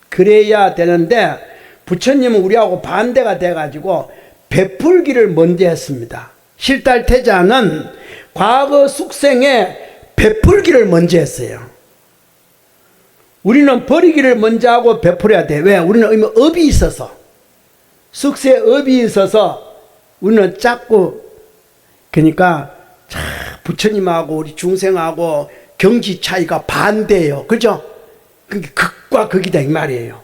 그래야 되는데 부처님은 우리하고 반대가 돼가지고 베풀기를 먼저 했습니다. 실달태자는 과거 숙생에 베풀기를 먼저 했어요. 우리는 버리기를 먼저 하고 베풀어야 돼. 왜? 우리는 업이 있어서. 숙세 업이 있어서 우리는 작고, 그러니까 부처님하고 우리 중생하고 경지 차이가 반대예요. 그죠? 그게 극과 극이다 이 말이에요.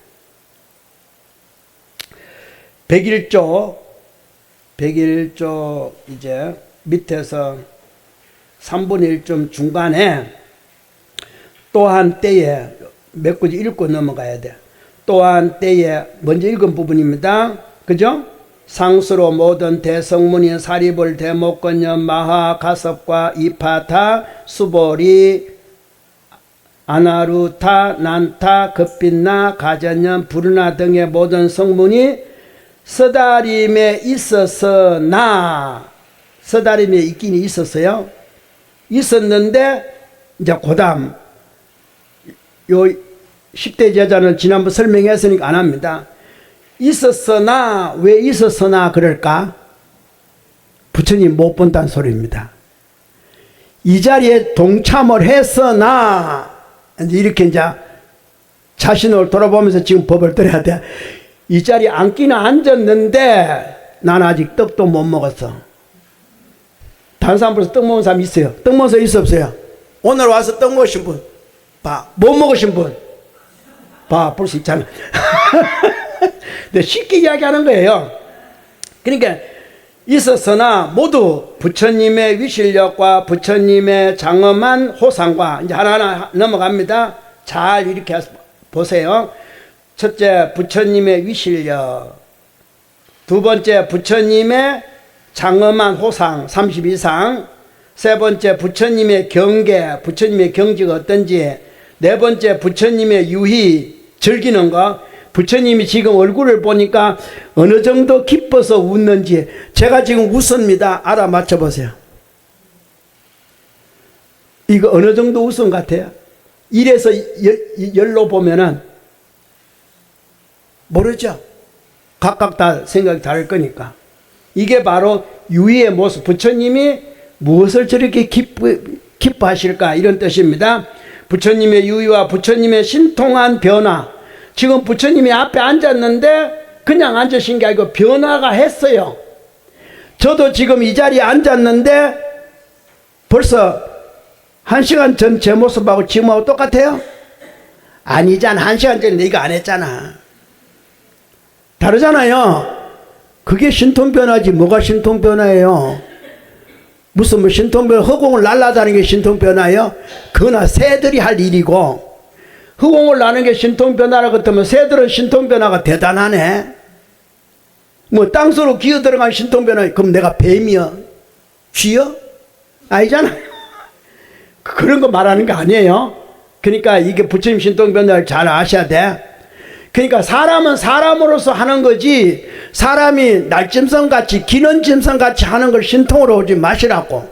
101조 이제 밑에서 3분의 1좀 중간에 또한 때에 몇 구지 읽고 넘어가야 돼. 또한 때에 먼저 읽은 부분입니다. 그죠? 상수로 모든 대성문인 사리불 대목건년 마하 가섭과 이파타 수보리 아나루타 난타 급빛나 가전년 부르나 등의 모든 성문이 서다림에 있었으나 서다림에 있긴 있었어요. 있었는데 이제 고담 요 10대 제자는 지난번 설명했으니까 안 합니다. 있었으나 왜 있었으나 그럴까? 부처님 못 본다는 소리입니다. 이 자리에 동참을 했으나 이렇게 이제 자신을 돌아보면서 지금 법을 들어야 돼. 이 자리에 앉기는 앉았는데 난 아직 떡도 못 먹었어. 다른 사람 벌써 떡 먹은 사람 있어요? 떡 먹은 사람 있어 없어요? 오늘 와서 떡 먹으신 분 봐. 못 먹으신 분 봐. 볼 수 있잖아. 근데 쉽게 이야기하는 거예요. 그러니까 있었으나 모두 부처님의 위실력과 부처님의 장엄한 호상과 이제 하나하나 넘어갑니다. 잘 이렇게 보세요. 첫째, 부처님의 위실력. 두 번째, 부처님의 장엄한 호상 30 이상. 세 번째, 부처님의 경계, 부처님의 경지가 어떤지. 네 번째, 부처님의 유희, 즐기는 거. 부처님이 지금 얼굴을 보니까 어느 정도 기뻐서 웃는지 제가 지금 웃습니다. 알아맞혀 보세요. 이거 어느 정도 웃음 같아요? 1에서 10로 보면은 모르죠. 각각 다 생각이 다를 거니까. 이게 바로 유의의 모습. 부처님이 무엇을 저렇게 기뻐하실까 이런 뜻입니다. 부처님의 유의와 부처님의 신통한 변화. 지금 부처님이 앞에 앉았는데 그냥 앉으신 게 아니고 변화가 했어요. 저도 지금 이 자리에 앉았는데 벌써 1시간 전 제 모습하고 지금하고 똑같아요? 아니잖아. 1시간 전에 네가 안 했잖아. 다르잖아요. 그게 신통변화지 뭐가 신통변화예요? 무슨 뭐 신통변화 허공을 날아다니는 게 신통변화예요? 그거나 새들이 할 일이고 허공을 나는 게 신통변화라고 하면 새들은 신통변화가 대단하네. 뭐 땅속으로 기어 들어간 신통변화 그럼 내가 뱀이여? 쥐여? 아니잖아. 그런 거 말하는 거 아니에요. 그러니까 이게 부처님 신통변화를 잘 아셔야 돼. 그러니까 사람은 사람으로서 하는 거지 사람이 날짐승같이 기는짐승같이 하는 걸 신통으로 오지 마시라고.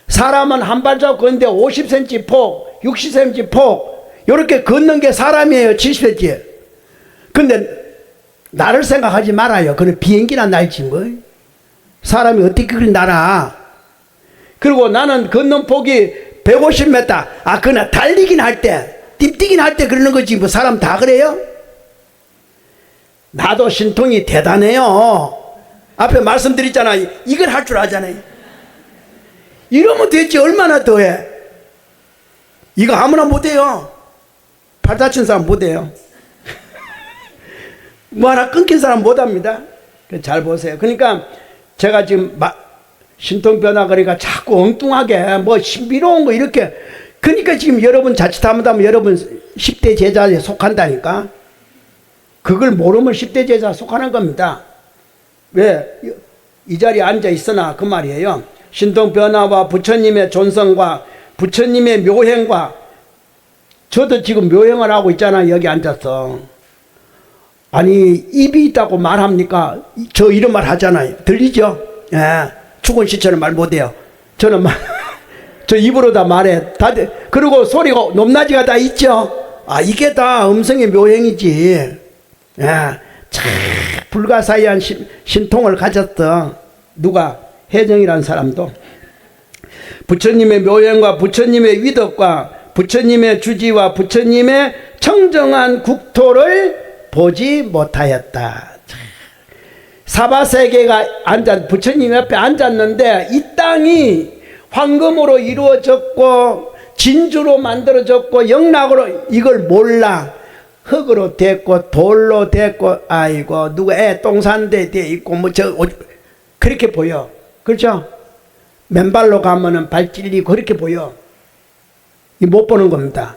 사람은 한 발자국 걷는데 50cm 폭 60cm 폭 이렇게 걷는 게 사람이에요. 70cm. 근데 나를 생각하지 말아요. 그건 비행기나 날지 뭐. 사람이 어떻게 그리 날아. 그리고 나는 걷는 폭이 150m. 아 그러나 달리긴 할 때 띠뛰긴 할 때 그러는 거지 뭐 사람 다 그래요? 나도 신통이 대단해요. 앞에 말씀드렸잖아. 이걸 할 줄 아잖아요. 이러면 됐지 얼마나 더해. 이거 아무나 못해요. 발 다친 사람 못해요. 뭐 하나 끊긴 사람 못합니다. 잘 보세요. 그러니까 제가 지금 신통변화 그러니까 자꾸 엉뚱하게 뭐 신비로운 거 이렇게 그러니까 지금 여러분 자칫하면 여러분 10대 제자에 속한다니까. 그걸 모르면 10대 제자에 속하는 겁니다. 왜? 이 자리에 앉아 있으나 그 말이에요. 신통변화와 부처님의 존성과 부처님의 묘행과 저도 지금 묘행을 하고 있잖아요. 여기 앉아서. 아니 입이 있다고 말합니까? 저 이런 말 하잖아요. 들리죠? 예. 죽은 시처럼 말 못해요. 저는 저 입으로 다 말해. 그리고 소리가 높낮이가 다 있죠? 아 이게 다 음성의 묘행이지. 예. 참 불가사의한 신통을 가졌어. 누가? 해정이라는 사람도. 부처님의 묘행과 부처님의 위덕과 부처님의 주지와 부처님의 청정한 국토를 보지 못하였다. 사바세계가 부처님 옆에 앉았는데 이 땅이 황금으로 이루어졌고 진주로 만들어졌고 영락으로 이걸 몰라. 흙으로 됐고 돌로 됐고 아이고 누가 애 똥 산데 돼 있고 뭐 저 그렇게 보여. 그렇죠? 맨발로 가면은 발 찔리고 그렇게 보여. 이 못 보는 겁니다.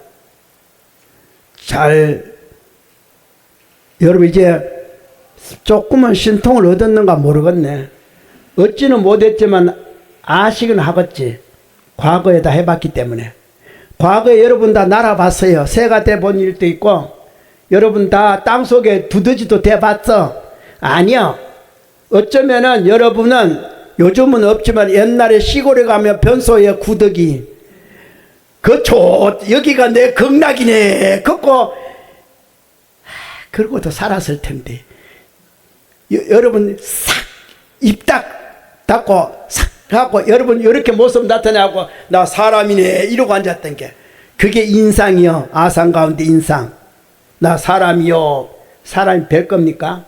잘 여러분 이제 조금은 신통을 얻었는가 모르겠네. 얻지는 못했지만 아식은 하겠지. 과거에 다 해봤기 때문에. 과거에 여러분 다 날아봤어요. 새가 돼본 일도 있고, 여러분 다 땅속에 두더지도 돼봤어. 아니요. 어쩌면은 여러분은 요즘은 없지만 옛날에 시골에 가면 변소에 구더기, 여기가 내 극락이네. 그러고도 살았을 텐데. 여러분 싹 입 딱 닫고 싹 하고 여러분 이렇게 모습 나타나고 나 사람이네 이러고 앉았던 게 그게 인상이요. 아상 가운데 인상. 나 사람이요. 사람이 별 겁니까?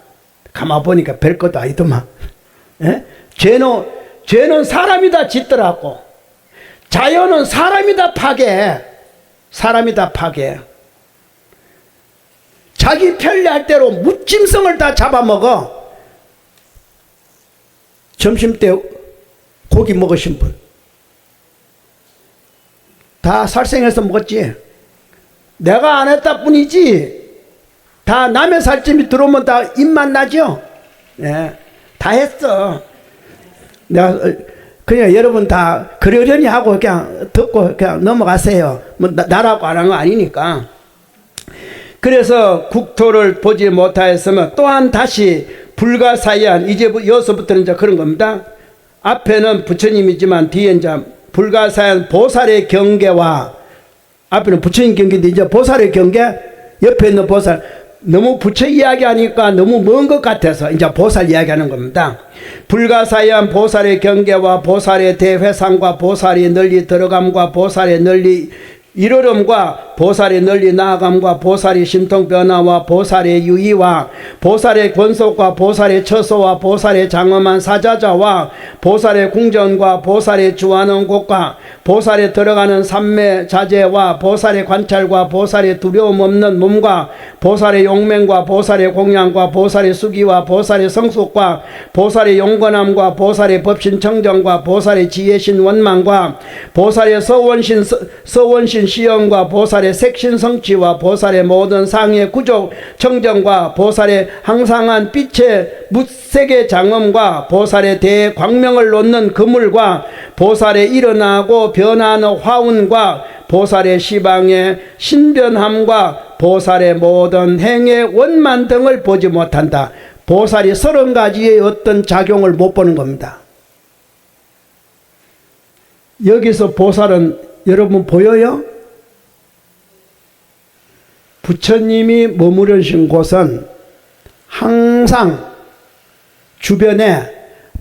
가만 보니까 별 것도 아니더만. 예? 죄는 사람이다 짓더라고. 자연은 사람이다 파괴. 사람이다 파괴. 자기 편리할 대로 무짐승을 다 잡아먹어. 점심때 고기 먹으신 분 다 살생해서 먹었지. 내가 안 했다 뿐이지 다 남의 살점이 들어오면 다 입맛 나죠. 예, 다 했어. 내가 그냥 여러분 다 그러려니 하고 그냥 듣고 그냥 넘어가세요. 뭐 나라고 안 한 거 아니니까. 그래서 국토를 보지 못하였으면 또한 다시 불가사의한, 이제 여기서부터는 이제 그런 겁니다. 앞에는 부처님이지만 뒤에 이제 불가사의한 보살의 경계와, 앞에는 부처님 경계인데 이제 보살의 경계, 옆에 있는 보살, 너무 부처 이야기하니까 너무 먼 것 같아서 이제 보살 이야기하는 겁니다. 불가사의한 보살의 경계와 보살의 대회상과 보살이 널리 들어감과 보살의 널리 이르름과 보살이 널리 나아감과 보살이 심통 변화와 보살의 유의와 보살의 권속과 보살의 처소와 보살의 장엄한 사자자와 보살의 궁전과 보살의 주하는 곳과 보살에 들어가는 삼매 자재와 보살의 관찰과 보살의 두려움 없는 몸과 보살의 용맹과 보살의 공양과 보살의 수기와 보살의 성숙과 보살의 용건함과 보살의 법신 청정과 보살의 지혜신 원망과 보살의 서원신 시영과 보살의 색신 성취와 보살의 모든 상의 구조 청정과 보살의 항상한 빛의 묻색의 장엄과 보살의 대광명을 놓는 그물과 보살의 일어나고 변하는 화운과 보살의 시방의 신변함과 보살의 모든 행의 원만 등을 보지 못한다. 보살이 30가지의 어떤 작용을 못 보는 겁니다. 여기서 보살은 여러분 보여요? 부처님이 머무르신 곳은 항상 주변에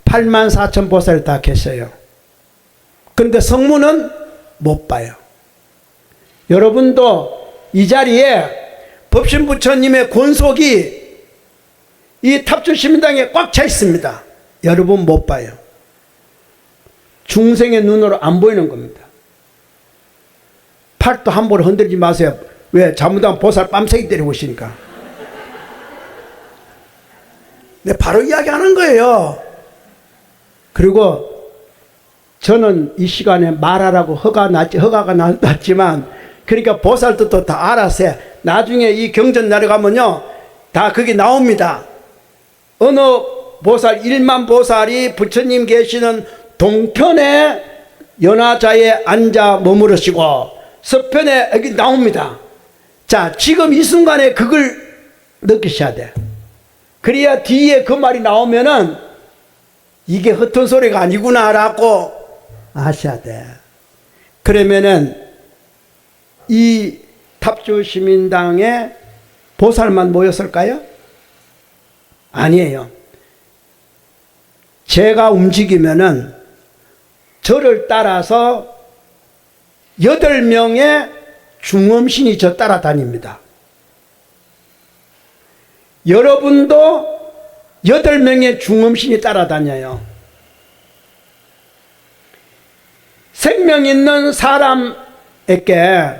84,000 보살이 다 계셔요. 그런데 성문은 못 봐요. 여러분도 이 자리에 법신 부처님의 권속이 이 탑주시민당에 꽉 차 있습니다. 여러분 못 봐요. 중생의 눈으로 안 보이는 겁니다. 팔도 함부로 흔들지 마세요. 왜? 잘못하면 보살 뺨새기 때리고 오시니까. 네, 바로 이야기하는 거예요. 그리고 저는 이 시간에 말하라고 허가가 났지만, 그러니까 보살들도 다 알아서 나중에 이 경전 내려가면요, 다 그게 나옵니다. 어느 보살, 1만 보살이 부처님 계시는 동편에 연화자에 앉아 머무르시고 서편에 여기 나옵니다. 자, 지금 이 순간에 그걸 느끼셔야 돼. 그래야 뒤에 그 말이 나오면은 이게 헛된 소리가 아니구나라고 아셔야 돼. 그러면은 이 탑주시민당에 보살만 모였을까요? 아니에요. 제가 움직이면은 저를 따라서 8명의 중엄신이 저 따라다닙니다. 여러분도 8명의 중엄신이 따라다녀요. 생명 있는 사람에게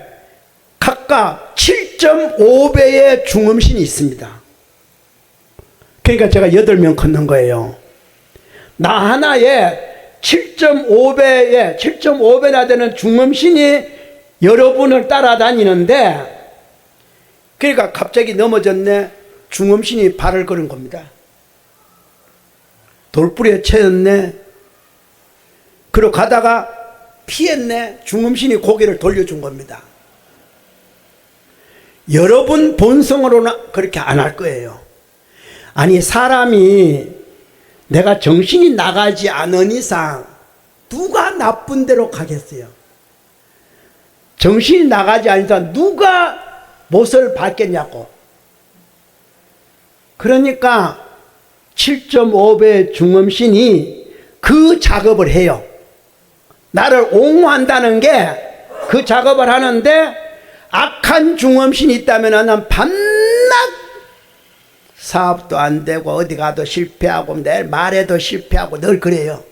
각각 7.5배의 중엄신이 있습니다. 그러니까 제가 8명 걷는 거예요. 나 하나에 7.5배나 되는 중엄신이 여러분을 따라다니는데, 그러니까 갑자기 넘어졌네. 중엄신이 발을 걸은 겁니다. 돌부리에 채였네. 그리고 가다가 피했네. 중음신이 고개를 돌려준 겁니다. 여러분 본성으로는 그렇게 안 할 거예요. 아니, 사람이 내가 정신이 나가지 않은 이상 누가 나쁜 데로 가겠어요? 정신이 나가지 않은 이상 누가 못을 받겠냐고. 그러니까 7.5배 중음신이 그 작업을 해요. 나를 옹호한다는 게 그 작업을 하는데, 악한 중음신이 있다면 난 밤낮 사업도 안 되고 어디 가도 실패하고 내일 말에도 실패하고 늘 그래요.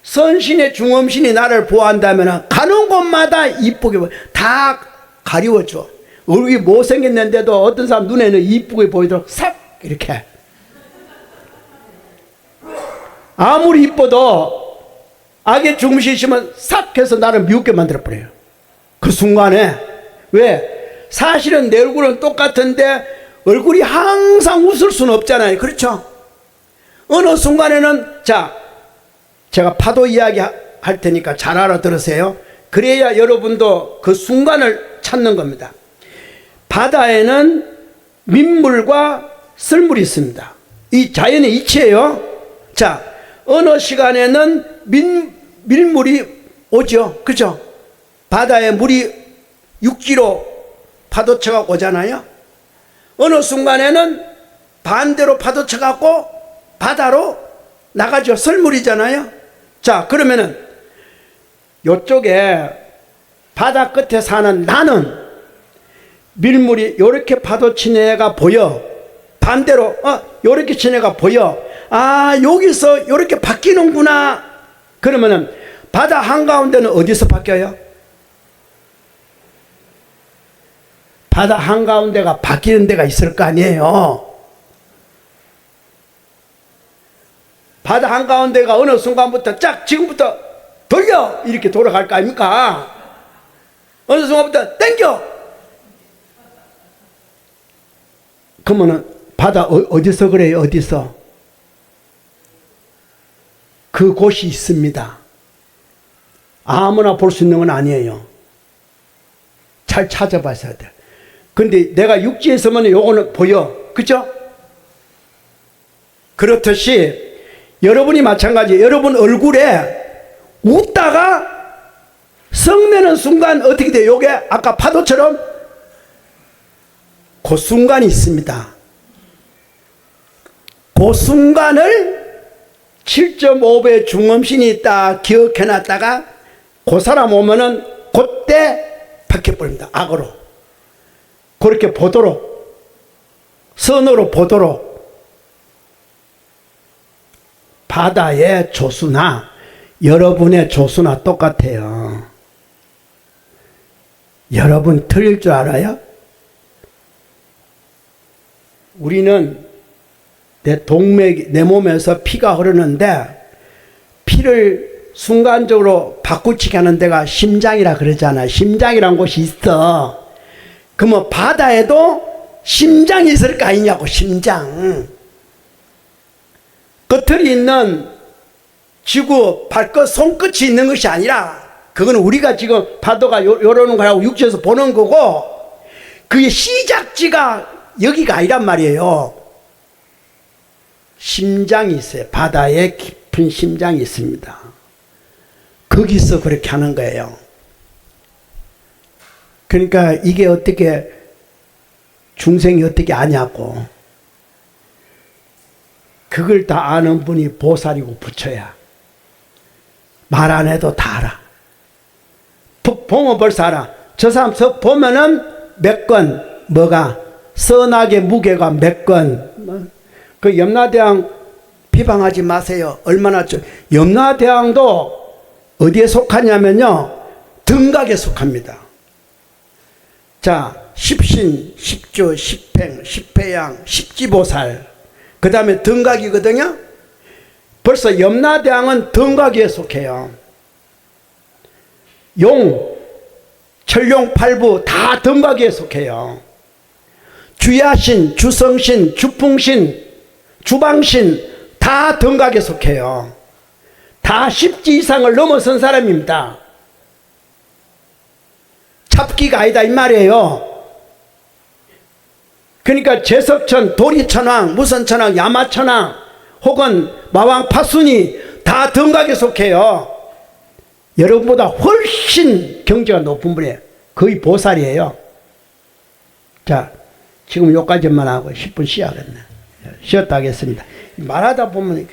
선신의 중음신이 나를 보호한다면 가는 곳마다 이쁘게 다 가리워줘. 얼굴이 못생겼는데도 어떤 사람 눈에는 이쁘게 보이도록 싹 이렇게. 아무리 이뻐도 악의 중음신이 있으면 싹 해서 나를 미웃게 만들어버려요. 그 순간에. 왜? 사실은 내 얼굴은 똑같은데 얼굴이 항상 웃을 수는 없잖아요. 그렇죠? 어느 순간에는, 자, 제가 파도 이야기 할 테니까 잘 알아들으세요. 그래야 여러분도 그 순간을 찾는 겁니다. 바다에는 민물과 썰물이 있습니다. 이 자연의 이치예요. 자, 어느 시간에는 밀물이 오죠. 그죠? 바다에 물이 육지로 파도쳐가 오잖아요. 어느 순간에는 반대로 파도쳐갖고 바다로 나가죠. 썰물이잖아요. 자, 그러면은 요쪽에 바다 끝에 사는 나는 밀물이 요렇게 파도친 애가 보여. 반대로 요렇게 친 애가 보여. 아, 여기서 요렇게 바뀌는구나. 그러면은 바다 한가운데는 어디서 바뀌어요? 바다 한가운데가 바뀌는 데가 있을 거 아니에요. 바다 한가운데가 어느 순간부터 쫙 지금부터 돌려 이렇게 돌아갈 거 아닙니까? 어느 순간부터 땡겨. 그러면은 바다 어디서 그래요? 어디서? 그 곳이 있습니다. 아무나 볼 수 있는 건 아니에요. 잘 찾아봐야 돼. 근데 내가 육지에서만 요거는 보여. 그죠? 그렇듯이 여러분이 마찬가지예요. 여러분 얼굴에 웃다가 성내는 순간 어떻게 돼요? 요게 아까 파도처럼 그 순간이 있습니다. 그 순간을 7.5배 중음신이 딱 기억해놨다가 그 사람 오면은 그때 바뀌어버립니다. 악으로. 그렇게 보도록, 선으로 보도록. 바다의 조수나 여러분의 조수나 똑같아요. 여러분 틀릴 줄 알아요? 우리는 내 몸에서 피가 흐르는데 피를 순간적으로 바꾸치게 하는 데가 심장이라 그러잖아요. 심장이란 곳이 있어. 그러면 바다에도 심장이 있을 거 아니냐고. 심장. 겉털이 있는 지구 발끝 손끝이 있는 것이 아니라 그건 우리가 지금 파도가 요러는 거라고 육지에서 보는 거고, 그게 시작지가 여기가 아니란 말이에요. 심장이 있어요. 바다에 깊은 심장이 있습니다. 거기서 그렇게 하는 거예요. 그러니까 이게 어떻게 중생이 어떻게 아냐고. 그걸 다 아는 분이 보살이고 부처야. 말 안 해도 다 알아. 보면 벌써 알아. 저 사람 보면은 몇 건, 뭐가 선악의 무게가 몇 건. 그 염라대왕 비방하지 마세요. 얼마나 염라대왕도 어디에 속하냐면요, 등각에 속합니다. 자, 십신, 십주, 십행, 십회양, 십지보살, 그 다음에 등각이거든요. 벌써 염라대왕은 등각에 속해요. 용, 철룡, 팔부 다 등각에 속해요. 주야신, 주성신, 주풍신, 주방신 다 덩각에 속해요. 다 10지 이상을 넘어선 사람입니다. 잡기가 아니다 이 말이에요. 그러니까 제석천, 도리천왕, 무선천왕, 야마천왕 혹은 마왕 파순이 다 덩각에 속해요. 여러분보다 훨씬 경지가 높은 분이에요. 거의 보살이에요. 자, 지금 여기까지만 하고 10분 쉬어야겠네. 쉬었다 하겠습니다. 말하다 보면